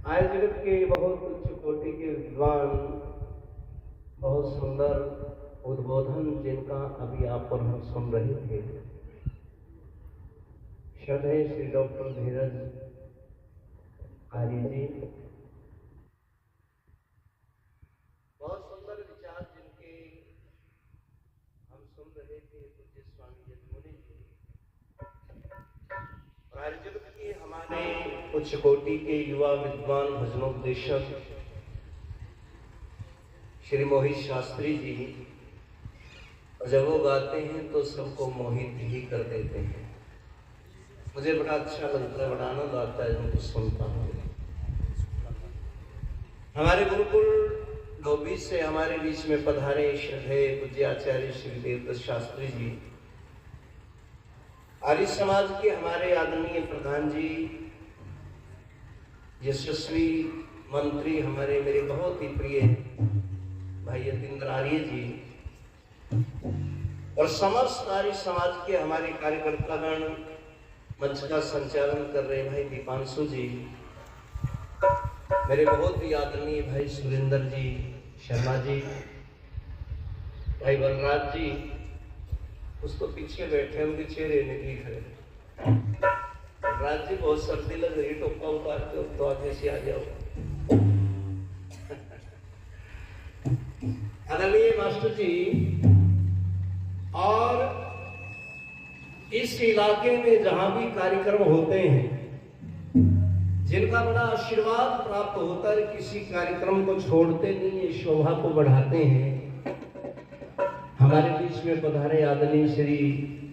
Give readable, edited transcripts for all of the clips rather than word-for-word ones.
आज जगत के बहुत उच्च कोटि के विद्वान, बहुत सुंदर उद्बोधन जिनका अभी आप पर हम सुन रहे थे, श्रद्धेय श्री डॉक्टर धीरज आर्य जी, बहुत सुंदर विचार जिनके हम सुन रहे थे पूज्य स्वामी यदुमुनि जी। आज जगत के हमारे उच्च कोटि के युवा विद्वान भजनोपदेशक श्री मोहित शास्त्री जी, जब वो गाते हैं तो सबको मोहित ही कर देते हैं। मुझे बड़ा अच्छा लगता है, बड़ा आनंद आता है उनको सुनता हूँ। हमारे गुरुकुल धोबी से हमारे बीच में पधारे श्रद्धेय पूज्य आचार्य श्री देवदत्त शास्त्री जी, आर्य समाज के हमारे आदरणीय प्रधान जी, यशस्वी मंत्री हमारे मेरे बहुत ही प्रिय भाई यतीन्द्र आर्य जी, और समस्त आर्य समाज के हमारे कार्यकर्तागण, मंच का संचालन कर रहे भाई दीपांशु जी, मेरे बहुत ही आदरणीय भाई सुरेंद्र जी शर्मा जी, भाई बलराज जी, उस तो पीछे बैठे उनके चेहरे नहीं दिख रहे। बलराज जी बहुत सर्दी लग रही, टोपा उतार के तो आगे से आ जाओ। आदरणीय मास्टर जी, और इस इलाके में जहां भी कार्यक्रम होते हैं, जिनका बड़ा आशीर्वाद प्राप्त होता है, किसी कार्यक्रम को छोड़ते नहीं, ये शोभा को बढ़ाते हैं। हमारे बीच में पधारे आदरणीय श्री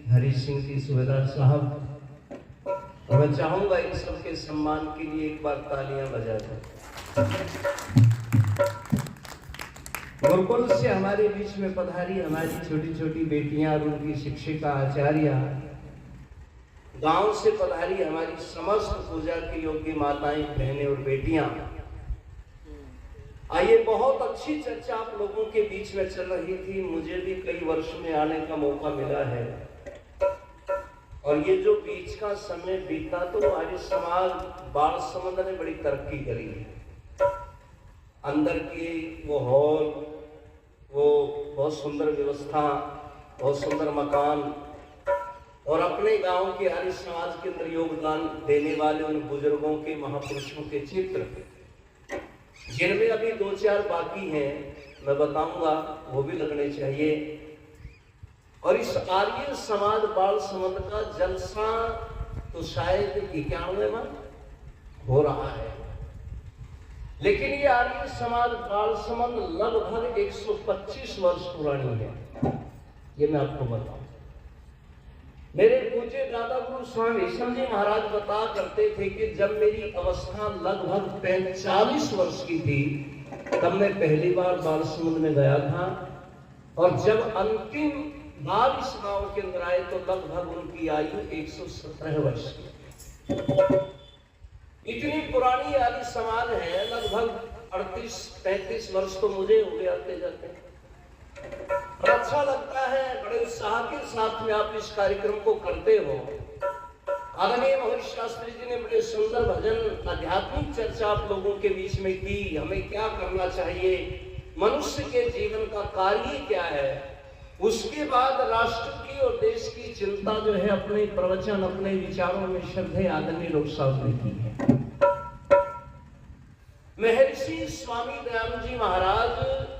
हरि सिंह जी सूबेदार साहब, और मैं चाहूंगा इन सबके सम्मान के लिए एक बार तालियां बजा दें। गुरुकुल से हमारे बीच में पधारी हमारी छोटी छोटी बेटियां और उनकी शिक्षिका आचार्य, गांव से पधारी हमारी समस्त पूजा की योग्य माताएं, बहनें और बेटियां। आइए, बहुत अच्छी चर्चा आप लोगों के बीच में चल रही थी, मुझे भी कई वर्ष में आने का मौका मिला है, और ये जो बीच का समय बीता तो आर्य समाज बाल समंद ने बड़ी तरक्की करी है। अंदर के वो हॉल, वो बहुत सुंदर व्यवस्था, बहुत सुंदर मकान, और अपने गांव के आर्य समाज के अंदर योगदान देने वाले उन बुजुर्गों के, महापुरुषों के चित्र, जिनमें अभी 2-4 बाकी हैं, मैं बताऊंगा, वो भी लगने चाहिए। और इस आर्य समाज बाल समंद का जलसा तो शायद 91वां हो रहा है, लेकिन ये आर्य समाज बाल समंद लगभग 125 वर्ष पुरानी है, ये मैं आपको बताऊं। मेरे पूज्य दादा गुरु स्वामी विष्णु जी महाराज बता करते थे कि जब मेरी अवस्था लगभग 45 वर्ष की थी, तब मैं पहली बार बाल समंद में गया था, और जब अंतिम बार इस गांव के अंदर आए तो लगभग उनकी आयु 117 वर्ष की। इतनी पुरानी आर्य समाज है, लगभग 38-35 वर्ष तो मुझे हो गए आते जाते। और अच्छा लगता है, बड़े उत्साह के साथ में आप इस कार्यक्रम को करते हो। आदरणीय मोहित शास्त्री जी ने बड़े सुंदर भजन, आध्यात्मिक चर्चा आप लोगों के बीच में की। हमें क्या करना चाहिए, मनुष्य के जीवन का कार्य क्या है, उसके बाद राष्ट्र की और देश की चिंता जो है अपने प्रवचन, अपने विचारों में श्रद्धेय आदरणीय लोग साहब ने की है। महर्षि स्वामी दयानंद जी महाराज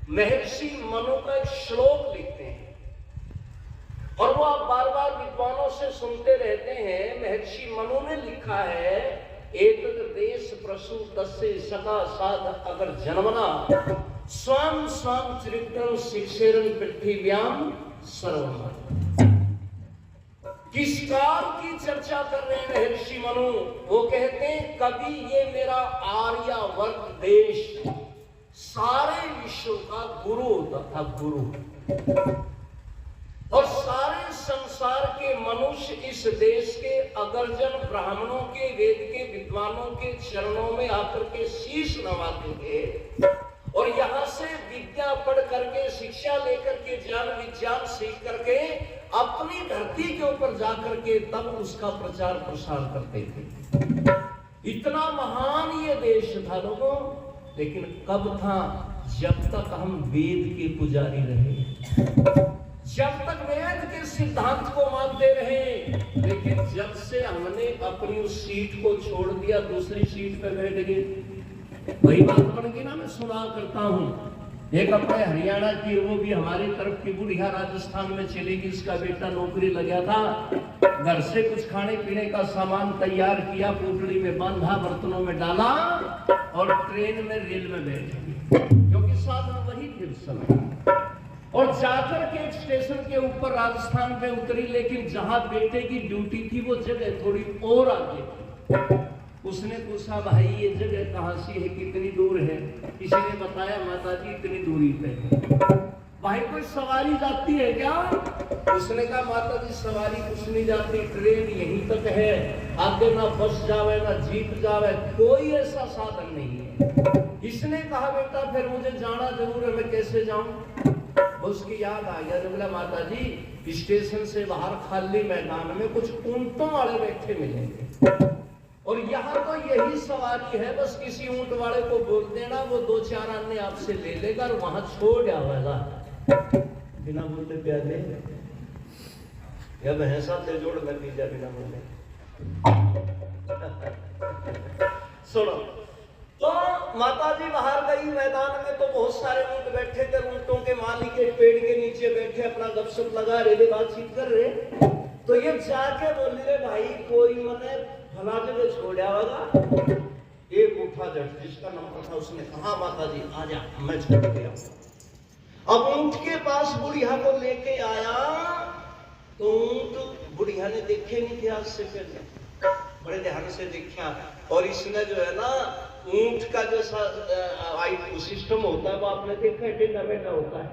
महर्षि मनु का एक श्लोक लिखते हैं, और वो आप बार बार विद्वानों से सुनते रहते हैं। महर्षि मनु ने लिखा है, एतद् देश प्रसु तस्य सदा साध अगर जन्मना स्वयं स्वयं चरित्रं शिक्षेरं पृथ्व्याम सर्वम। किस काल की चर्चा कर रहे हैं महर्षि मनु? वो कहते हैं, कभी ये मेरा आर्यावर्त देश सारे विश्व का गुरु होता था, गुरु, और सारे संसार मनुष्य इस देश के अगरजन ब्राह्मणों के, वेद के विद्वानों के चरणों में आकर के शीश नवाते थे और यहाँ से विद्या पढ़ करके, शिक्षा लेकर के, ज्ञान विज्ञान सीख करके अपनी धरती के ऊपर जाकर के तब उसका प्रचार प्रसार करते थे। इतना महान ये देश था लोगों, लेकिन कब था? जब तक हम वेद के पुजारी रहे, जब तक वेद के सिद्धांत को मानते रहे। लेकिन जब से हमने अपनी उस सीट को छोड़ दिया, दूसरी सीट पे बैठ गए। वही बात बन गई ना, मैं सुना करता हूँ। एक अपने हरियाणा की, वो भी हमारी तरफ की बुढ़िया राजस्थान में चली गई, इसका बेटा नौकरी लगा था। घर से कुछ खाने पीने का सामान तैयार किया, पोटली में बांधा, बर्तनों में डाला और ट्रेन में, रेल में बैठ गई, क्योंकि साधन वही थे उस समय। और जाकर के एक स्टेशन के ऊपर राजस्थान पे उतरी, लेकिन जहां बेटे की ड्यूटी थी वो जगह थोड़ी और आगे थी। उसने पूछा, भाई ये जगह कहाँ सी है, कितनी दूर है? किसी ने बताया, माता जी इतनी दूरी पे। भाई कोई सवारी जाती है क्या? उसने कहा, माता जी सवारी कुछ नहीं जाती, ट्रेन यहीं तक है, आगे ना बस जावे ना जीप जावे, कोई ऐसा साधन नहीं है। इसने कहा, बेटा फिर मुझे जाना जरूर है, मैं कैसे जाऊं? उसकी याद आ गया, बोला माता जी स्टेशन से बाहर खाली मैदान में कुछ ऊंटों वाले बैठे मिलेंगे और यहाँ तो यही सवारी है, बस किसी ऊंट वाले को बोल देना, वो 2-4 अन्य आपसे ले लेगा और वहां छोड़ आवेगा। बिना बोलते प्याले या भैंसा से जोड़ में पीजा बिना बोले। सुनो, तो माता जी बाहर गई मैदान में, तो बहुत सारे ऊंट बैठे थे। ऊंटों के मालिक एक पेड़ के नीचे बैठे अपना गपशप लगा रहे, बातचीत कर रहे। तो ये जाके बोल रहे, भाई कोई मने भला जगह छोड़ आवेगा। एक उठा जट, जिसका नंबर था, उसने कहा, माता जी आजा, मैं छोड़ गया। अब ऊंट के पास बुढ़िया को लेके आया, तो ऊंट बुढ़िया ने देखे नहीं थे आज से पहले, बड़े ध्यान से देखा। और इसने जो है ना, ऊंट का जैसा सिस्टम होता है वो आपने देखा है, टेढ़ा मेढ़ा होता है।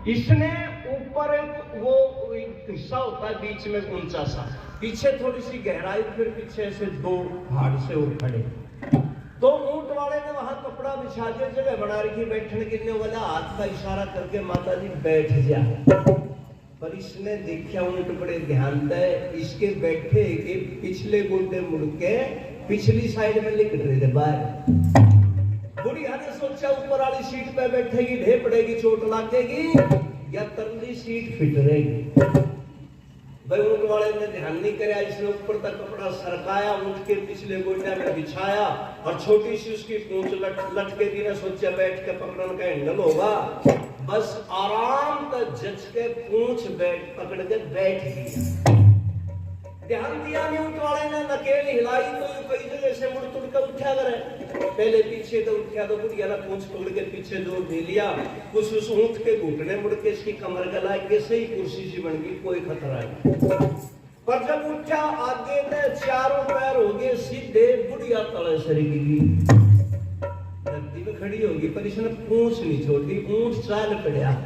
इसने ऊपर एक वो हिस्सा होता है बीच में ऊंचा सा, पीछे थोड़ी सी गहराई, फिर पीछे से 2 हाड़ से वो खड़े। तो ऊंट वाले ने वहां कपड़ा बिछा के जगह बना रखी बैठने के लिए, वाला हाथ का इशारा करके, माता जी बैठ जा। पर इसने देखा ऊंट बड़े ध्यान दे, इसके बैठे के पिछले गोडे मुड़ के पिछली साइड में लिख रहे थे बाहर। बुढ़िया ने सोचा ऊपर वाली सीट पे बैठेगी, ढे पड़ेगी, चोट लागेगी, या तरली सीट फिट रहेगी। भाई ऊंट वाले ने ध्यान नहीं कराया, इसने ऊपर तक कपड़ा सरकाया, ऊंट के पिछले गोडे में बिछाया और छोटी सी उसकी पूंछ लटके दी। ने सोचा बैठ के पकड़न का हैंडल होगा, बस आराम से जच के पूंछ पकड़ के बैठ गया। ध्यान दिया नहीं ऊंट वाले ने, नकेल हिलाई तो कई जगह से मुड़ तुड़ कर उठा करे, पहले पीछे तो उठा, तो बुढ़िया ने पूंछ पकड़ के पीछे जोर दे लिया, कुछ उस ऊंट के घुटने मुड़ के इसकी कमर गला के सही कुर्सी सी बन गई, कोई खतरा नहीं। पर जब उठा आगे ने चारों पैर हो गए सीधे, बुढ़िया तले सरेगी, धरती पे खड़ी होगी, पर इसने पूंछ नहीं छोड़ी, ऊंट चाल पड़ा।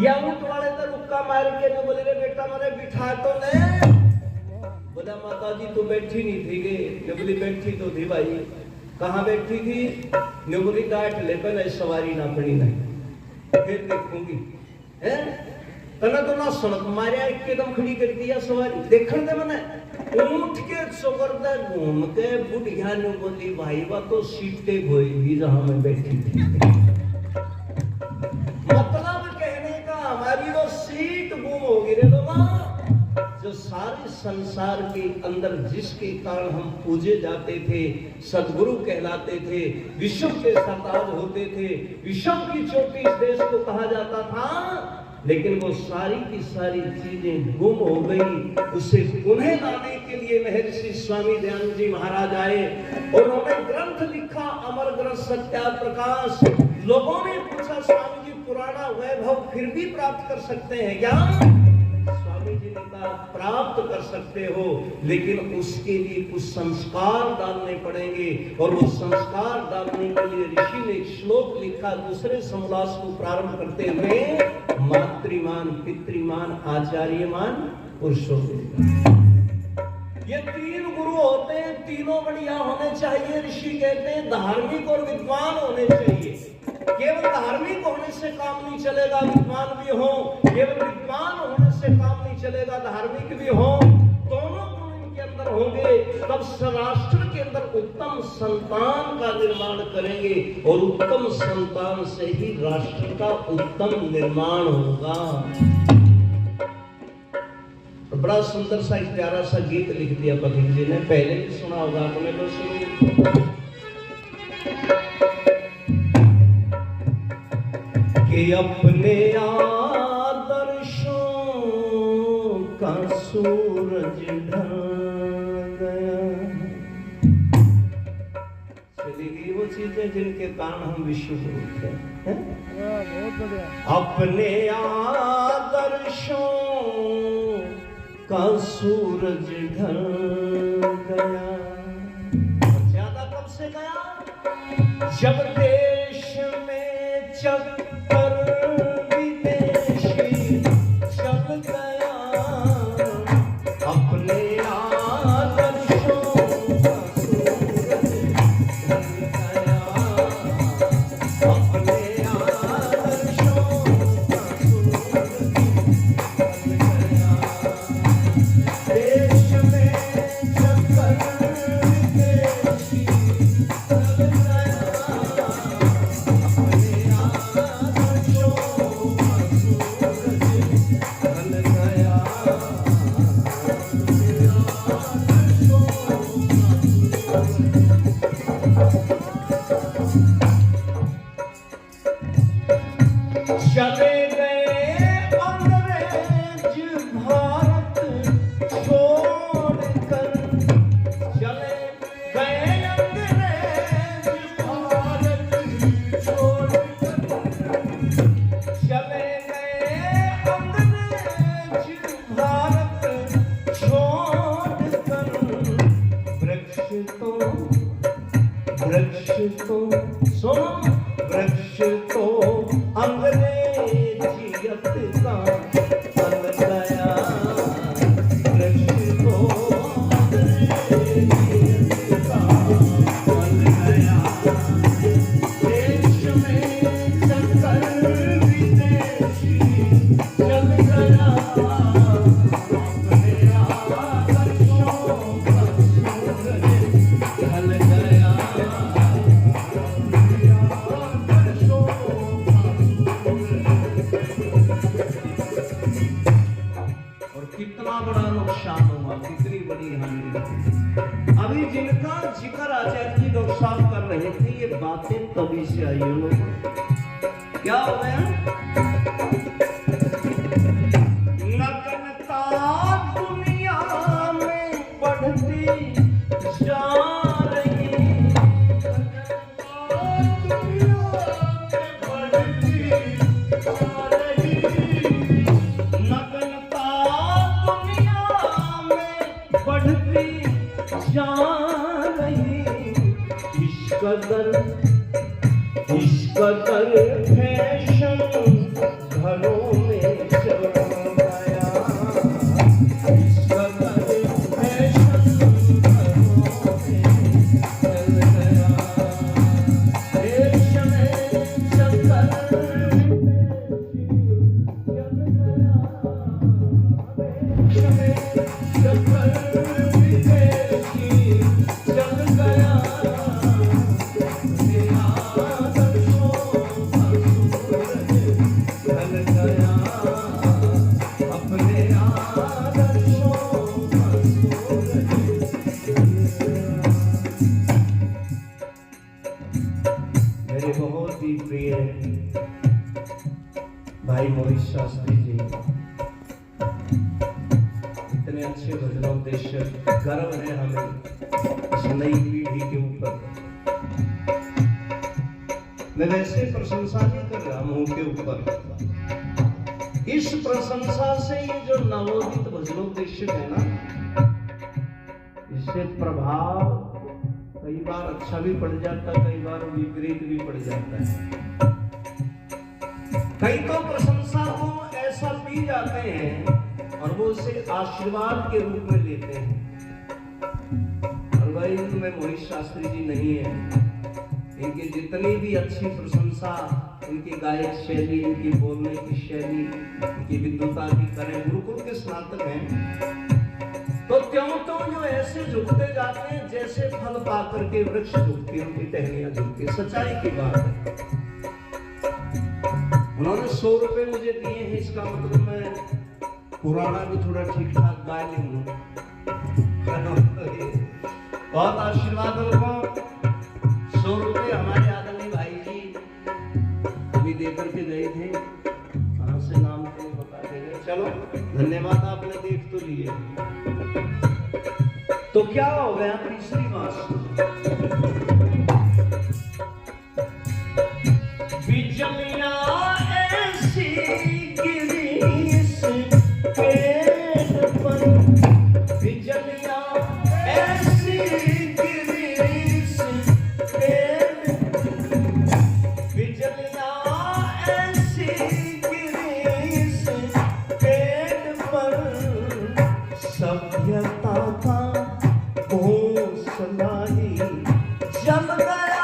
या ऊंट वाले तो रुक्का मार के ने बोले, रे बेटा मैंने बिठा तो नहीं। बोला, माता जी तो बैठी नहीं थी गे। ने बोली, बैठी तो थी भाई। कहाँ बैठी थी? ने बोली, डांट ले, पहले सवारी ना पड़ी नहीं, फिर देखूंगी। है तना तो ना सड़क मारिया, एकदम खड़ी कर दिया सवारी, देखने दे मने। ऊंट के चौकरदा घूम के बुढ़िया ने बोली, भाई वह तो सीटे गोएगी जहां मैं बैठी थी। मतलब कहने का हमारी वो सीट गुम होगी रे बाबा। जो सारे संसार के अंदर जिसके कारण हम पूजे जाते थे, सदगुरु कहलाते थे, विश्व के सरताज होते थे, विश्व की चोटी इस देश को कहा जाता था, लेकिन वो सारी की सारी चीजें गुम हो गई। उसे पुनः लाने के लिए महर्षि स्वामी दयानंद जी महाराज आए और उन्होंने ग्रंथ लिखा, अमर ग्रंथ सत्या प्रकाश। लोगों ने पूछा, स्वामी जी पुराना वैभव फिर भी प्राप्त कर सकते हैं क्या? स्वामी जी ने कहा, प्राप्त कर सकते हो, लेकिन उसके लिए कुछ संस्कार डालने पड़ेंगे। और वो संस्कार डालने के लिए ऋषि ने एक श्लोक लिखा, दूसरे समोल्लास को प्रारंभ करते हुए, मातृमान, पितृमान, आचार्यमान, पुरुषों देगा। ये तीन गुरु होते हैं, तीनों बढ़िया होने चाहिए। ऋषि कहते हैं धार्मिक और विद्वान होने चाहिए। केवल धार्मिक होने से काम नहीं चलेगा, विद्वान भी हो। केवल विद्वान होने से काम नहीं चलेगा, धार्मिक भी हो। दोनों गुण इनके अंदर होंगे, तब राष्ट्र के अंदर उत्तम संतान का निर्माण करेंगे और उत्तम संतान से ही राष्ट्र का उत्तम निर्माण होगा। बड़ा सुंदर सा एक प्यारा सा गीत लिख दिया पथिक जी ने, पहले भी सुना होगा आपने, तो सुनिए। कि अपने आदर्शों का सूरज ढल गया। चली गई वो चीजें जिनके कारण हम विश्व गुरु हैं। अपने आदर्शों का सूरज ढल गया। और ज्यादा कब से गया? जब देश में चक्कर विदेशी चल गया। अपने आदर्शों का सूरज ढल गया। अपने आदर्शों का सूरज ढल गया। देश में चक्कर विदेशी चल गया। अपने आदर्शों का सूरज ढल गया। चले गए अंग्रेज भारत छोड़कर। चले गए अंग्रेज भारत छोड़कर। चले गए अंग्रेज भारत छोड़कर। वृक्ष तो सुनो, वृक्ष तो अंग्रेजियत का बन गया। वृक्ष तो अंग्रेजियत का बन गया। देश में चक्कर विदेशी चल गया। अपने आदर्शों का सूरज ढल गया। और कितना बड़ा नुकसान हुआ, कितनी बड़ी हानि। अभी जिनका जिक्र आचार्य जी डॉक्टर साहब कर रहे थे, ये बातें तभी से आई उन लोगों को। क्या हो गया? नग्नता दुनिया में बढ़ती जा रही। नग्नता दुनिया में बढ़ती जा रही। इस कदर फैशन घरों में चल गया। इस कदर फैशन घरों में चल गया। देश में चक्कर चल गया। देश में चक्कर विदेशी चल गया। अपने आदर्शों का सूरज ढल गया। अपने आदर्शों का सूरज ढल गया। मेरे बहुत ही प्रिय भाई मोहित शास्त्री जी, इतने अच्छे भजनोपदेशक, गर्व है हमें इस नई पीढ़ी के ऊपर। मैं वैसे प्रशंसा नहीं कर रहा मुंह के ऊपर, इस प्रशंसा से ये जो नवोदित भजनोपदेशक है ना, इससे प्रभाव कई बार अच्छा भी पड़ जाता है, कई बार विपरीत भी पड़ जाता है। कई तो प्रशंसा को ऐसा पी जाते हैं और वो को उसे आशीर्वाद के रूप में लेते हैं। और भाई में मोहित शास्त्री जी नहीं है, इनकी जितनी भी अच्छी प्रशंसा, इनकी गायक शैली, इनकी बोलने की शैली, इनकी विद्वता की करें, गुरुकुल के स्नातक हैं, तो त्यों तो जो ऐसे झुकते जाते हैं जैसे फल पाकर के वृक्ष झुकते हैं, उनकी टहनियां झुकती। सच्चाई की बात है। उन्होंने 100 रुपए मुझे दिए हैं, इसका मतलब मैं पुराना भी थोड़ा ठीक ठाक गा लूं। बहुत आशीर्वाद उनको। 100 रुपए हमारे आदरणीय भाई जी अभी देकर के गए थे, कहां से नाम थे बता देंगे। चलो धन्यवाद, आपने देख तो लिए। तो क्या हो गया, तीसरी बात, बिजलियां ऐसी गिरी इस पेड़ पर, बिजलियां ऐसी गिरी इस पेड़, बिजलियां ऐसी गिरी इस पेड़ पर, सभ्यता का घोंसला ही जल गया।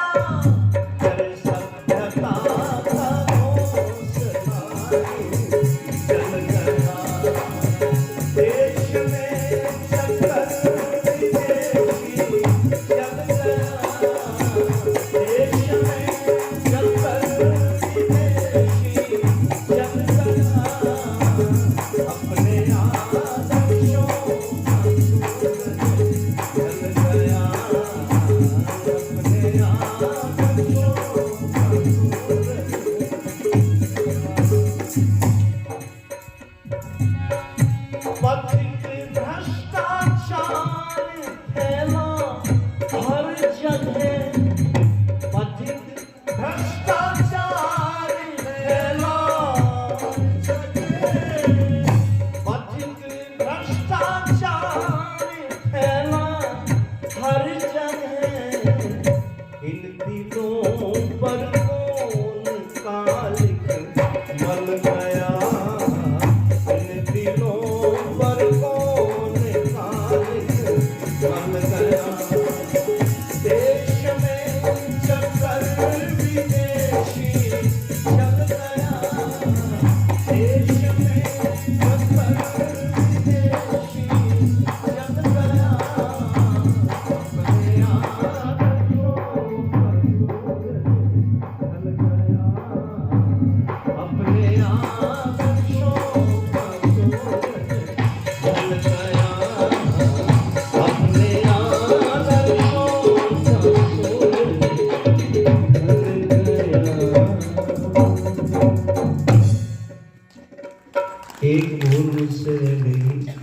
एक भूल मुझसे रह गई।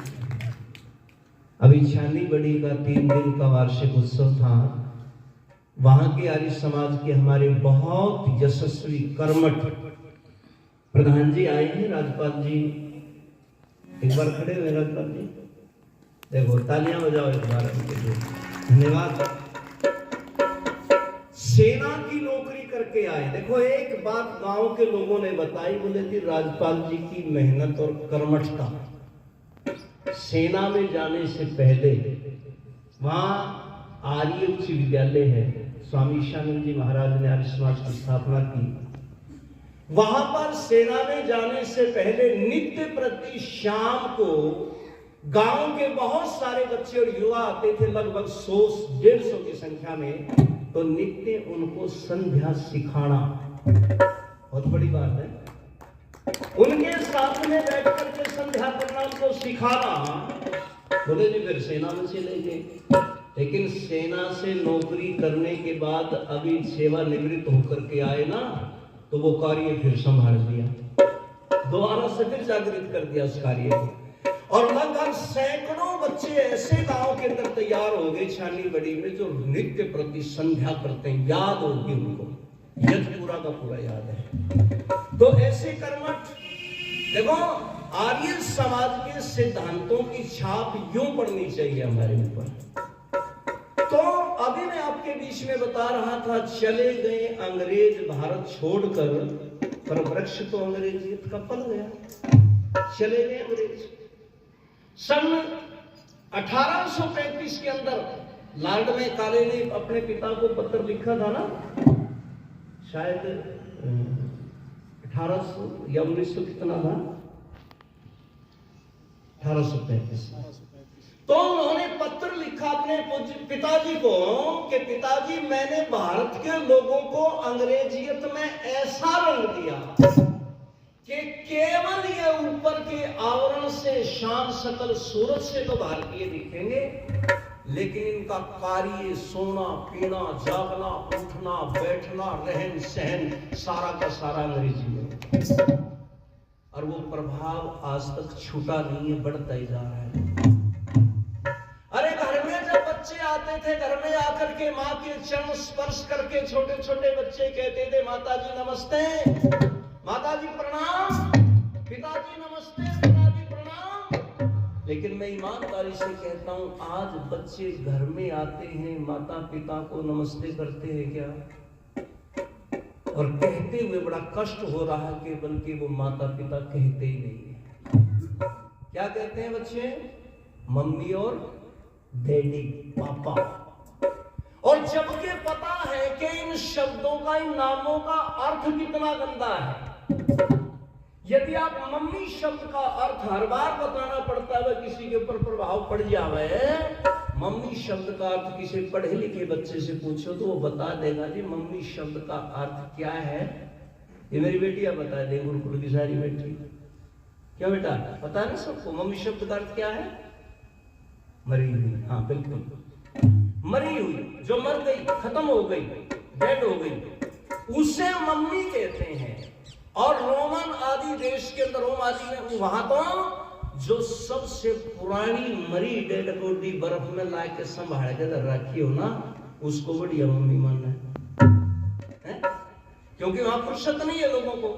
अभी छानी बड़ी का 3 दिन का वार्षिक उत्सव था। वहां के आर्य समाज के हमारे बहुत यशस्वी कर्मठ प्रधान जी आए हैं, राजपाल जी। एक बार खड़े हुए राजपाल जी, देखो तालियां बजाओ एक बार उनके लिए। धन्यवाद। सेना की नौकरी करके आए। देखो एक बात गांव के लोगों ने बताई, बोले थी राजपाल जी की मेहनत और कर्मठता। सेना में जाने से पहले वहां आर्य उच्च विद्यालय है, स्वामी ईशानंद जी महाराज ने आर्य समाज की स्थापना की। वहां पर सेना में जाने से पहले नित्य प्रति शाम को गांव के बहुत सारे बच्चे और युवा आते थे, लगभग 100-150 की संख्या में। तो नित्य उनको संध्या सिखाना बहुत बड़ी बात है। उनके साथ में बैठ करके संध्या करना, उनको सिखाना। बोले जी फिर सेना में चले गए। लेकिन सेना से नौकरी करने के बाद अभी सेवानिवृत्त होकर के आए ना, तो वो कार्य फिर संभाल लिया, दोबारा से फिर जागृत कर दिया उस कार्य को। और लगभग सैकड़ों बच्चे ऐसे गांव के अंदर तैयार हो गए छानी बड़ी में, जो नित्य प्रति संध्या करते हैं। याद होगी उनको, यज्ञ पूरा का पूरा याद है। तो ऐसे कर्मठ, देखो आर्य समाज के सिद्धांतों की छाप यूं पड़नी चाहिए हमारे ऊपर। तो अभी मैं आपके बीच में बता रहा था, चले गए अंग्रेज भारत छोड़कर, पर वृक्ष तो अंग्रेजियत का पल गया। चले गए अंग्रेज, सन 1835 के अंदर लॉर्ड में काले ने अपने पिता को पत्र लिखा था ना, शायद 1800 या 1900 कितना था, 1835। तो उन्होंने पत्र लिखा अपने पिताजी को कि पिताजी, मैंने भारत के लोगों को अंग्रेजियत में ऐसा रंग दिया कि केवल ये ऊपर के आवरण से, शान शकल सूरत से तो भारतीय दिखेंगे, लेकिन इनका कार्य, सोना पीना, जागना, उठना, बैठना, रहन सहन सारा का सारा अंग्रेजी में, और वो प्रभाव आज तक छूटा नहीं है, बढ़ता ही जा रहा है। अरे घर में जब बच्चे आते थे, घर में आकर के माँ के चरण स्पर्श करके छोटे छोटे बच्चे कहते थे, माताजी नमस्ते, माताजी प्रणाम, पिताजी नमस्ते, पिताजी प्रणाम। लेकिन मैं ईमानदारी से कहता हूं, आज बच्चे घर में आते हैं, माता पिता को नमस्ते करते हैं क्या? और कहते हुए बड़ा कष्ट हो रहा है कि बल्कि वो माता पिता कहते ही नहीं है। क्या कहते हैं बच्चे? मम्मी और डैडी, पापा। और जबकि पता है कि इन शब्दों का, इन नामों का अर्थ कितना गंदा है। यदि आप मम्मी शब्द का अर्थ हर बार बताना पड़ता है, किसी के ऊपर प्रभाव पड़ जावे। मम्मी शब्द का अर्थ किसी पढ़े लिखे बच्चे से पूछो तो वो बता देगा, जी मम्मी शब्द का अर्थ क्या है। ये मेरी बेटियां बता दे, गुरुकुल की सारी बेटी। क्या बेटा पता है ना सबको मम्मी शब्द का अर्थ क्या है? मरी हुई। हाँ बिल्कुल, मरी हुई, जो मर गई, खत्म हो गई, डेड हो गई, उसे मम्मी कहते हैं। और रोमन आदि देश के अंदर, रोम आदि में, वहां तो जो सबसे पुरानी मरी डेड बॉडी बर्फ में ला के संभाल के रखी हो ना, उसको बढ़िया मम्मी मानना है। क्योंकि वहां फुर्सत नहीं है लोगों को।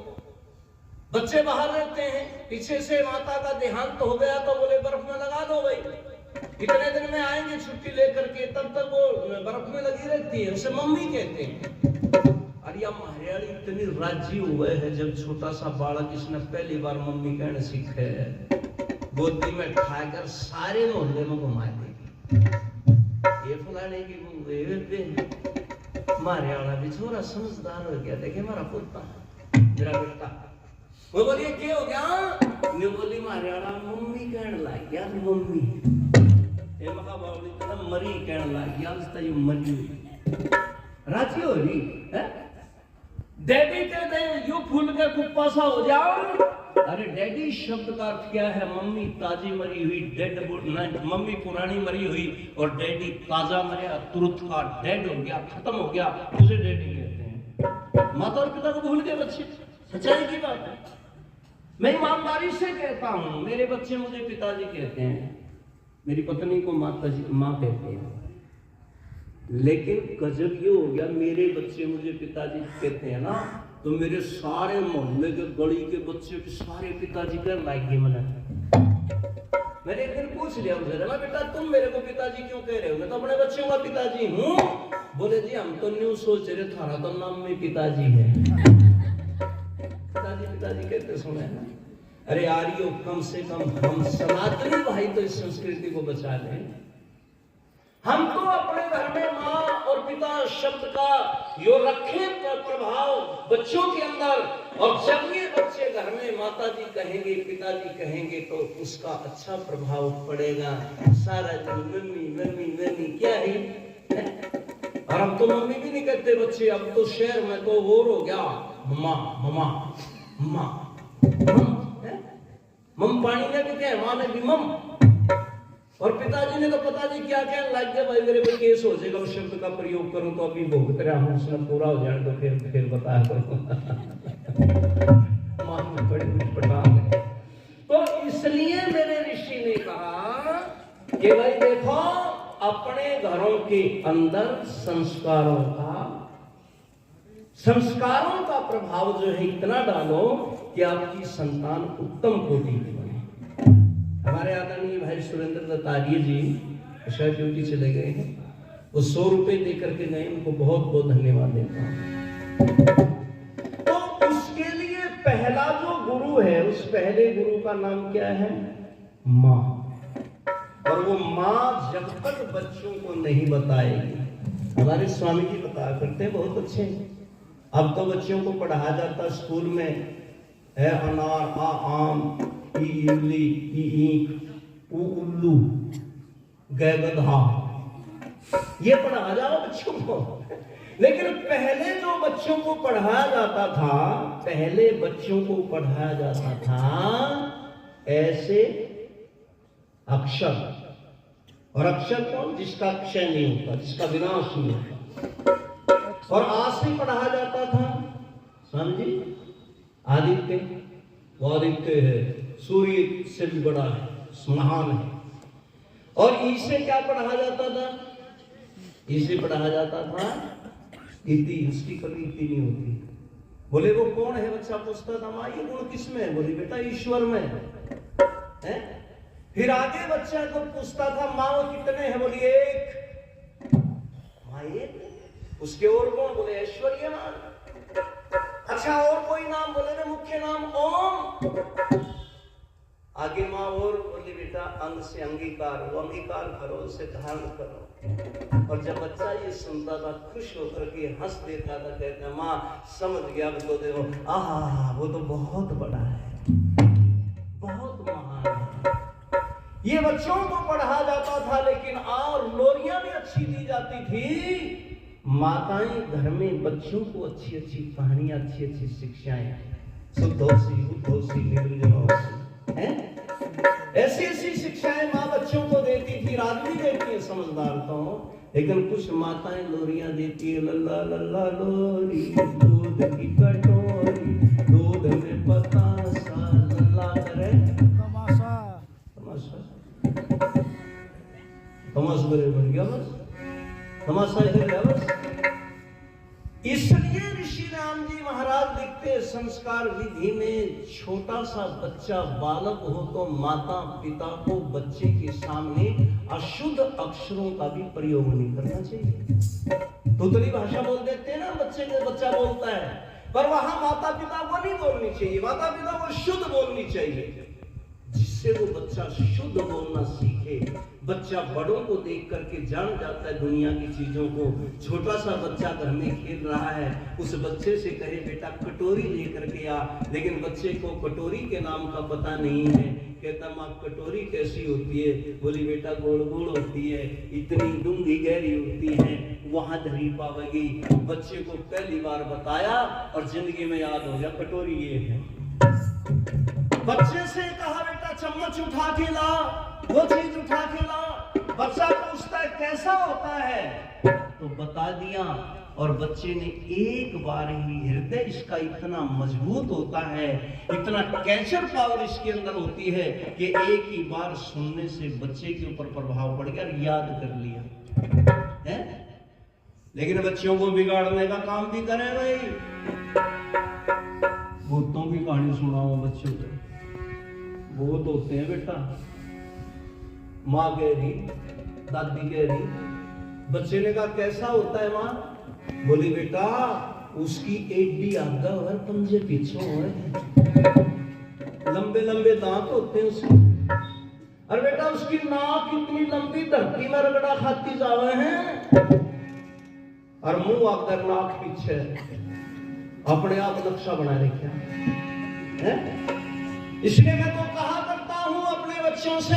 बच्चे बाहर रहते हैं, पीछे से माता का देहांत हो गया तो बोले बर्फ में लगा दो भाई, इतने दिन में आएंगे छुट्टी लेकर के, तब तक वो बर्फ में लगी रहती है, उसे मम्मी कहते हैं। अरे हरियाणी इतनी राजी हुए है, जब छोटा सा बालक इसने पहली बार मम्मी कहने सीखे, गोदी में खाकर सारे मोहल्ले में घुमा देगी। ये फलाने की मारे वाला भी छोरा समझदार हो गया, देखे मारा पुत्ता, मेरा बेटा। वो बोलिए क्या हो गया? मैं बोली मारे वाला मम्मी कहने लग गया, मम्मी ये मका बावली तो मरी कहने लग गया, उसका ये मरी राजी हो रही है। डैडी कहते हैं यू फूल के कुप्पा सा हो जाओ। अरे डैडी शब्द का अर्थ क्या है? मम्मी ताजी मरी हुई, डेड मम्मी पुरानी मरी हुई, और डैडी ताजा मरिया, तुरंत का डेड हो गया, खत्म हो गया, उसे डैडी कहते हैं। माता और पिता को भूल गए बच्चे, सच्चाई की बात है। मैं ईमानदारी से कहता हूं, मेरे बच्चे मुझे पिताजी कहते हैं, मेरी पत्नी को माताजी माँ कहते हैं। लेकिन गजब ये हो गया, मेरे बच्चे मुझे पिताजी कहते हैं ना, तो मेरे सारे मोहल्ले के, गली के बच्चे के सारे पिताजी कर लाएंगे। मैंने एक दिन पूछ लिया उनसे, ना बेटा तुम मेरे को पिताजी क्यों कह रहे हो? मैं तो अपने बच्चों का पिताजी हूँ। बोले जी हम तो न्यू सोच रहे, थारा तो नाम में पिताजी है। पिताजी पिताजी कहते सुने ना। अरे आर्यो, कम से कम हम सनातनी भाई तो इस संस्कृति को बचा लें। हम तो अपने घर में माँ और पिता शब्द का यो रखे प्रभाव बच्चों के अंदर, और जब ये बच्चे घर में माताजी कहेंगे, पिताजी कहेंगे, तो उसका अच्छा प्रभाव पड़ेगा। सारा दिन मम्मी मम्मी मम्मी क्या है? और अब तो मम्मी भी नहीं कहते बच्चे, अब तो शहर में तो वो हो गया, मम्मा मम्मा मम्मा मम पानी ने भी क्या, माँ ने भी मम। और पिताजी ने तो पता नहीं क्या क्या लग गया, भाई मेरे पे केस हो जाएगा उस शब्द का प्रयोग करूं तो अभी भुगत रहा हूं, उसने पूरा हो जाए तो फिर बताया करो। मान में बड़े पटा गए। तो इसलिए मेरे ऋषि ने कहा कि भाई देखो, अपने घरों के अंदर संस्कारों का प्रभाव जो है इतना डालो कि आपकी संतान उत्तम कोटि की बने। हमारे आदरणीय भाई सुरेंद्र दत्त आर्य जी शायद ड्यूटी चले गए हैं, वो 100 रुपए देकर के गए, उनको बहुत बहुत धन्यवाद देता हूँ। तो उसके लिए पहला जो गुरु है, उस पहले गुरु का नाम क्या है? माँ। वो माँ जब तक बच्चों को नहीं बताएगी। हमारे स्वामी जी बताया करते हैं, बहुत अच्छे। अब तो बच्चों को पढ़ाया जाता स्कूल में है अनार, आ आम, ई इमली, ई ईंख, ऊ उल्लू, ग गधा, ये पढ़ाया जाओ बच्चों को। लेकिन पहले जो बच्चों को पढ़ाया जाता था, पहले बच्चों को पढ़ाया जाता था ऐसे अक्षर। और अक्षर कौन? जिसका क्षय नहीं होता, जिसका विनाश नहीं होता। और आज से पढ़ाया जाता था, समझी, आदित्य, वो आदित्य है, सूर्य से भी बड़ा है, महान है। और ई से क्या पढ़ाया जाता था? ई से पढ़ाया जाता था इति, उसकी कभी इति नहीं होती। बोले वो कौन है? बच्चा पूछता था, माँ ये गुण किसमें है? बोली बेटा ईश्वर में है। फिर आगे बच्चा को पूछता था, माँ वो कितने हैं? बोली एक। माँ एक? उसके और कौन? बोले ऐश्वर्य मान। अच्छा और कोई नाम? बोले ना मुख्य नाम ओम। आगे माँ और बोली बेटा अंग से अंगीकार, वो अंगीकार करो, उसे धारण करो। और जब बच्चा ये सुनता था खुश होकर के हंस देता था, कहता माँ समझ गया, तो देखो आहा वो तो बहुत बड़ा है, बहुत महान है। ये बच्चों को पढ़ा जाता था। लेकिन और लोरियां भी अच्छी दी जाती थी। माताएं घर में बच्चों को अच्छी अच्छी कहानियां, अच्छी अच्छी शिक्षाएं, शुद्धोसी बुद्धोसी निर्जनोसी, ऐसी ऐसी शिक्षाएं माँ बच्चों को देती थी। रात भी देती है समझदार तो, लेकिन कुछ माताएं लोरियां देती है। लल्ला लल्ला लोरी, दूध की कटोरी, दूध में बतासा, लल्ला करे तमाशा, तमाशा तमाशा करे बन गया बस, तमाशा ही है बस। इसलिए ऋषि राम जी महाराज लिखते हैं, संस्कार विधि में छोटा सा बच्चा बालक हो तो माता पिता को बच्चे के सामने अशुद्ध अक्षरों का भी प्रयोग नहीं करना चाहिए। तोतली भाषा बोल देते हैं ना बच्चे को, बच्चा बोलता है, पर वहां माता पिता को नहीं बोलनी चाहिए। माता पिता को शुद्ध बोलनी चाहिए, जिससे वो बच्चा शुद्ध बोलना सीखे। बच्चा बड़ों को देख करके जान जाता है दुनिया की चीजों को। छोटा सा बच्चा घर में खेल रहा है, उस बच्चे से कहे बेटा कटोरी लेकर के आ, लेकिन बच्चे को कटोरी के नाम का पता नहीं है। कहता माँ कटोरी कैसी होती है? बोली बेटा गोल गोल होती है, इतनी डूंगी गहरी होती है, वहां धरी पावेगी। बच्चे को पहली बार बताया और जिंदगी में याद हो गया कटोरी ये है। बच्चे से कहा बेटा चम्मच उठा के ला, वो चीज उठा के ला। बच्चा पूछता है कैसा होता है, तो बता दिया। और बच्चे ने एक बार ही, हृदय इसका इतना मजबूत होता है, इतना कैचर पावर इसके अंदर होती है कि एक ही बार सुनने से बच्चे के ऊपर प्रभाव पड़ गया, याद कर लिया है। लेकिन बच्चों को बिगाड़ने का काम भी करें भाई। भूतों की कहानी सुनाओ बच्चों को, भूत होते हैं बेटा। माँ कह रही, दादी कह रही, बच्चे ने कहा कैसा होता है माँ? बोली बेटा उसकी एडी आगे और पंजे पीछे है, लंबे लंबे दांत होते हैं उसके। अरे बेटा उसकी नाक इतनी लंबी धरती में रगड़ा खाती जावे हैं, और मुंह आकर नाक पीछे, अपने आप नक्शा बना रखे हैं। इसलिए मैं तो कहा करता हूं अपने बच्चों से,